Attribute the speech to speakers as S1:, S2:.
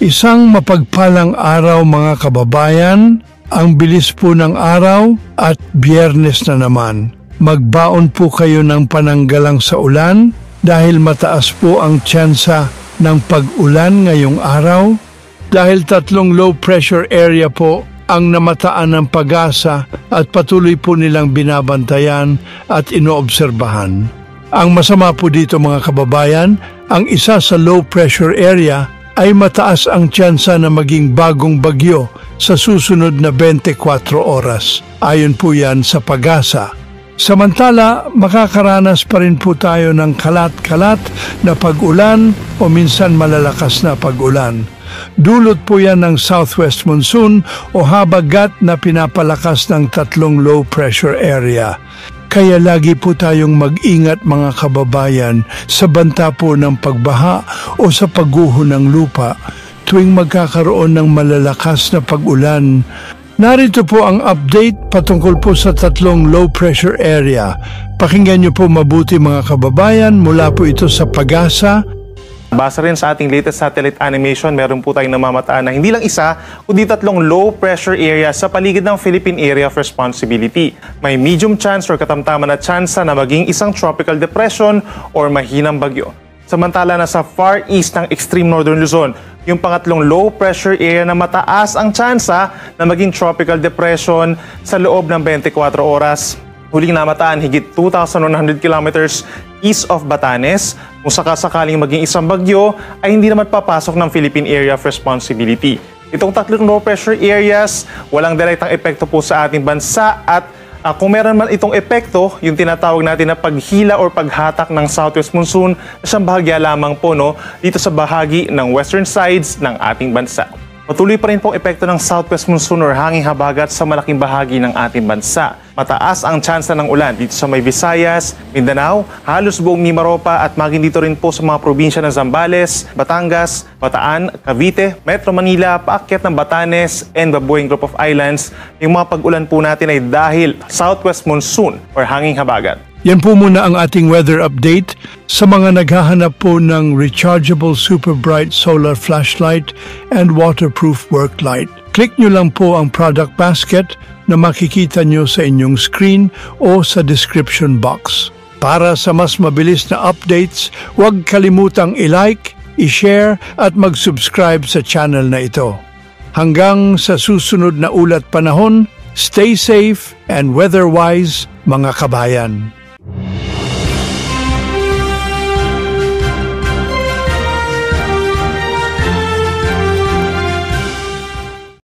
S1: Isang mapagpalang araw mga kababayan, ang bilis po ng araw at Biyernes na naman. Magbaon po kayo ng pananggalang sa ulan dahil mataas po ang tsansa ng pag-ulan ngayong araw. Dahil 3 low pressure area po ang namataan ng Pag-asa at patuloy po nilang binabantayan at inoobserbahan. Ang masama po dito mga kababayan, ang isa sa low pressure area ay mataas ang tsansa na maging bagong bagyo sa susunod na 24 oras. Ayon po yan sa Pag-asa. Samantala, makakaranas pa rin po tayo ng kalat-kalat na pag-ulan o minsan malalakas na pag-ulan. Dulot po yan ng southwest monsoon o habagat na pinapalakas ng 3 low pressure area. Kaya lagi po tayong mag-ingat mga kababayan sa banta po ng pagbaha o sa pagguho ng lupa tuwing magkakaroon ng malalakas na pag-ulan. Narito po ang update patungkol po sa 3 low pressure area. Pakinggan niyo po mabuti mga kababayan, mula po ito sa Pag-asa.
S2: Base rin sa ating latest satellite animation, meron po tayong namamataan na hindi lang isa, kundi 3 low pressure area sa paligid ng Philippine Area of Responsibility. May medium chance or katamtaman na tsansa na maging isang tropical depression or mahinang bagyo. Samantala na sa far east ng extreme northern Luzon, yung pangatlong low pressure area na mataas ang tsansa na maging tropical depression sa loob ng 24 oras. Huling namataan higit 2,100 kilometers east of Batanes. Kung sakasakaling maging isang bagyo, ay hindi naman papasok ng Philippine Area of Responsibility. Itong 3 low pressure areas, walang direktang epekto po sa ating bansa at kung meron man itong epekto, yung tinatawag natin na paghila or paghatak ng southwest monsoon, siyang bahagya lamang po dito sa bahagi ng western sides ng ating bansa. Patuloy pa rin pong epekto ng southwest monsoon or hanging habagat sa malaking bahagi ng ating bansa. Mataas ang tsansa ng ulan dito sa may Visayas, Mindanao, halos buong Mimaropa at maging dito rin po sa mga probinsya ng Zambales, Batangas, Bataan, Cavite, Metro Manila, paakyat ng Batanes, and Babueng Group of Islands. Yung mga pag-ulan po natin ay dahil southwest monsoon or hanging habagat.
S1: Yan po muna ang ating weather update. Sa mga naghahanap po ng rechargeable super bright solar flashlight and waterproof work light, click nyo lang po ang product basket na makikita nyo sa inyong screen o sa description box. Para sa mas mabilis na updates, huwag kalimutang i-like, i-share at mag-subscribe sa channel na ito. Hanggang sa susunod na ulat panahon, stay safe and weather-wise mga kabayan.